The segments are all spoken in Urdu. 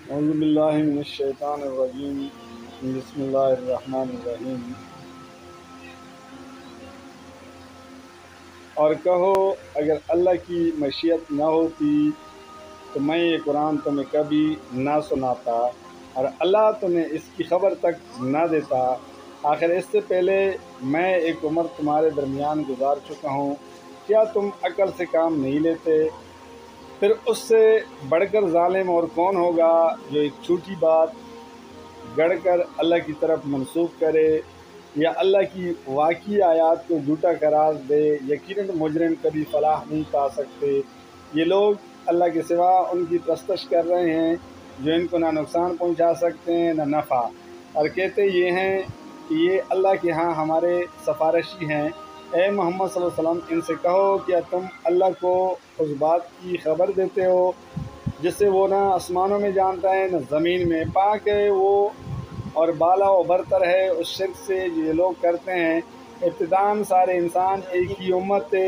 اعوذ باللہ من الشیطان الرجیم بسم اللہ الرحمن الرحیم۔ اور کہو اگر اللہ کی مشیت نہ ہوتی تو میں یہ قرآن تمہیں کبھی نہ سناتا اور اللہ تمہیں اس کی خبر تک نہ دیتا۔ آخر اس سے پہلے میں ایک عمر تمہارے درمیان گزار چکا ہوں، کیا تم عقل سے کام نہیں لیتے؟ پھر اس سے بڑھ کر ظالم اور کون ہوگا جو ایک چھوٹی بات گڑھ کر اللہ کی طرف منسوب کرے یا اللہ کی واقعی آیات کو جھوٹا قرار دے۔ یقیناً مجرم کبھی فلاح نہیں پا سکتے۔ یہ لوگ اللہ کے سوا ان کی پرستش کر رہے ہیں جو ان کو نہ نقصان پہنچا سکتے ہیں نہ نفع، اور کہتے یہ ہیں کہ یہ اللہ کے ہاں ہمارے سفارشی ہیں۔ اے محمد صلی اللہ علیہ وسلم، ان سے کہو کیا تم اللہ کو اس بات کی خبر دیتے ہو جس سے وہ نہ آسمانوں میں جانتا ہے نہ زمین میں؟ پاک ہے وہ اور بالا و برتر ہے اس شرک سے جو یہ لوگ کرتے ہیں۔ ابتداً سارے انسان ایک ہی امت تھے،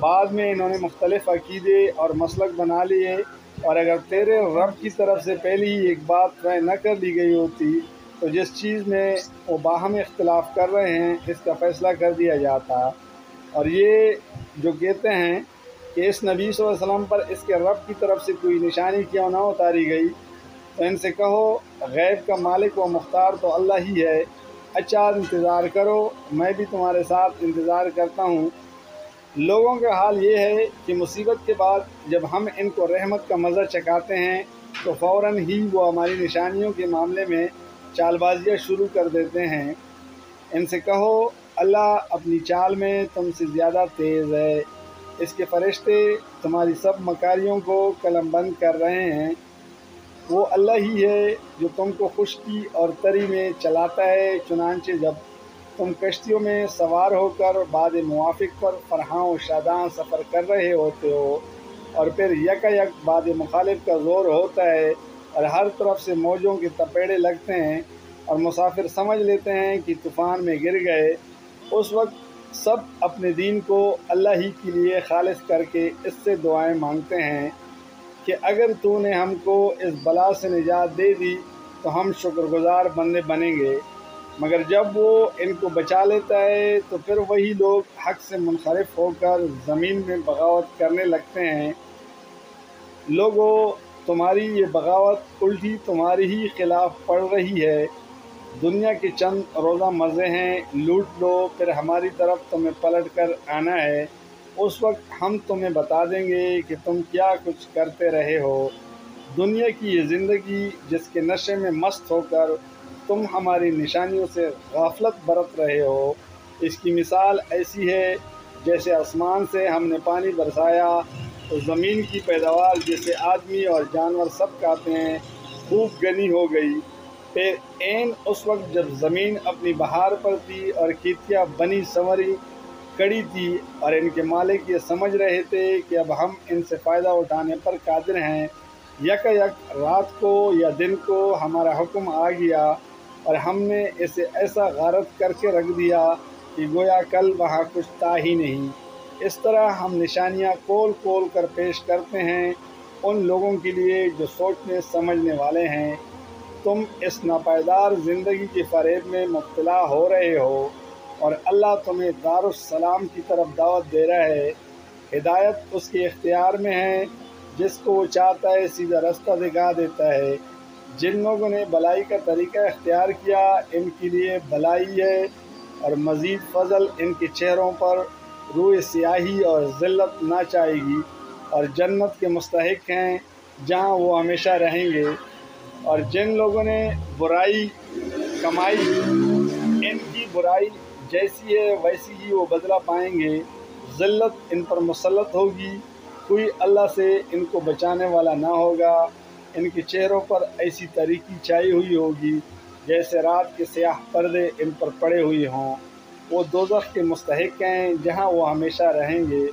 بعد میں انہوں نے مختلف عقیدے اور مسلک بنا لیے، اور اگر تیرے رب کی طرف سے پہلی ہی ایک بات طے نہ کر لی گئی ہوتی تو جس چیز میں وہ باہم اختلاف کر رہے ہیں اس کا فیصلہ کر دیا جاتا۔ اور یہ جو کہتے ہیں کہ اس نبی صلی اللہ علیہ وسلم پر اس کے رب کی طرف سے کوئی نشانی کیوں نہ اتاری گئی، تو ان سے کہو غیب کا مالک و مختار تو اللہ ہی ہے۔ اچھا انتظار کرو، میں بھی تمہارے ساتھ انتظار کرتا ہوں۔ لوگوں کا حال یہ ہے کہ مصیبت کے بعد جب ہم ان کو رحمت کا مزہ چکھاتے ہیں تو فوراً ہی وہ ہماری نشانیوں کے معاملے میں چال بازیاں شروع کر دیتے ہیں۔ ان سے کہو اللہ اپنی چال میں تم سے زیادہ تیز ہے، اس کے فرشتے تمہاری سب مکاریوں کو قلم بند کر رہے ہیں۔ وہ اللہ ہی ہے جو تم کو خشکی اور تری میں چلاتا ہے، چنانچہ جب تم کشتیوں میں سوار ہو کر باد موافق پر فرحاں و شاداں سفر کر رہے ہوتے ہو اور پھر یک باد مخالف کا زور ہوتا ہے اور ہر طرف سے موجوں کے تپیڑے لگتے ہیں اور مسافر سمجھ لیتے ہیں کہ طوفان میں گر گئے، اس وقت سب اپنے دین کو اللہ ہی کے لیے خالص کر کے اس سے دعائیں مانگتے ہیں کہ اگر تو نے ہم کو اس بلا سے نجات دے دی تو ہم شکر گزار بندے بنیں گے۔ مگر جب وہ ان کو بچا لیتا ہے تو پھر وہی لوگ حق سے منحرف ہو کر زمین میں بغاوت کرنے لگتے ہیں۔ لوگو، تمہاری یہ بغاوت الٹی تمہاری ہی خلاف پڑ رہی ہے۔ دنیا کے چند روزہ مزے ہیں، لوٹ لو، پھر ہماری طرف تمہیں پلٹ کر آنا ہے۔ اس وقت ہم تمہیں بتا دیں گے کہ تم کیا کچھ کرتے رہے ہو۔ دنیا کی یہ زندگی جس کے نشے میں مست ہو کر تم ہماری نشانیوں سے غفلت برت رہے ہو، اس کی مثال ایسی ہے جیسے آسمان سے ہم نے پانی برسایا تو زمین کی پیداوار جسے آدمی اور جانور سب کھاتے ہیں خوب گنی ہو گئی۔ پھر عین اس وقت جب زمین اپنی بہار پر تھی اور کھیتیاں بنی سنوری کڑی تھی اور ان کے مالک یہ سمجھ رہے تھے کہ اب ہم ان سے فائدہ اٹھانے پر قادر ہیں، یک رات کو یا دن کو ہمارا حکم آ گیا اور ہم نے اسے ایسا غارت کر کے رکھ دیا کہ گویا کل وہاں کچھ تھا ہی نہیں۔ اس طرح ہم نشانیاں کول کول کر پیش کرتے ہیں ان لوگوں کے لیے جو سوچنے سمجھنے والے ہیں۔ تم اس ناپائیدار زندگی کے فریب میں مبتلا ہو رہے ہو اور اللہ تمہیں دارالسلام کی طرف دعوت دے رہا ہے۔ ہدایت اس کے اختیار میں ہے، جس کو وہ چاہتا ہے سیدھا رستہ دکھا دیتا ہے۔ جن لوگوں نے بلائی کا طریقہ اختیار کیا ان کے لیے بلائی ہے اور مزید فضل ان کے چہروں پر روئے سیاہی اور ذلت نہ چاہے گی، اور جنت کے مستحق ہیں جہاں وہ ہمیشہ رہیں گے۔ اور جن لوگوں نے برائی کمائی ان کی برائی جیسی ہے ویسی ہی وہ بدلہ پائیں گے۔ ذلت ان پر مسلط ہوگی، کوئی اللہ سے ان کو بچانے والا نہ ہوگا۔ ان کے چہروں پر ایسی تاریکی چھائی ہوئی ہوگی جیسے رات کے سیاہ پردے ان پر پڑے ہوئے ہوں۔ وہ دوزخ کے مستحق ہیں جہاں وہ ہمیشہ رہیں گے۔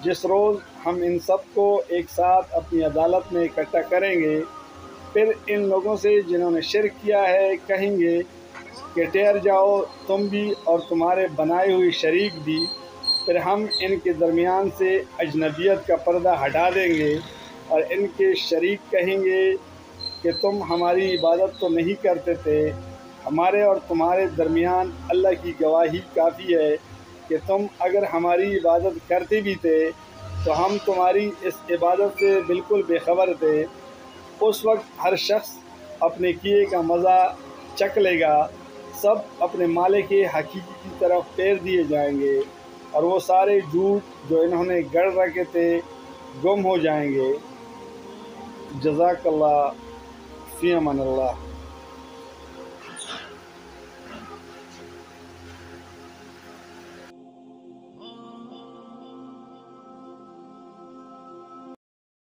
جس روز ہم ان سب کو ایک ساتھ اپنی عدالت میں اکٹھا کریں گے، پھر ان لوگوں سے جنہوں نے شرک کیا ہے کہیں گے کہ ٹھہر جاؤ تم بھی اور تمہارے بنائے ہوئے شریک بھی۔ پھر ہم ان کے درمیان سے اجنبیت کا پردہ ہٹا دیں گے اور ان کے شریک کہیں گے کہ تم ہماری عبادت تو نہیں کرتے تھے، ہمارے اور تمہارے درمیان اللہ کی گواہی کافی ہے کہ تم اگر ہماری عبادت کرتے بھی تھے تو ہم تمہاری اس عبادت سے بالکل بے خبر تھے۔ اس وقت ہر شخص اپنے کیے کا مزہ چکھ لے گا، سب اپنے مالک حقیقی کی طرف پھیر دیے جائیں گے، اور وہ سارے جھوٹ جو انہوں نے گڑھ رکھے تھے گم ہو جائیں گے۔ جزاک اللہ، فی امان اللہ۔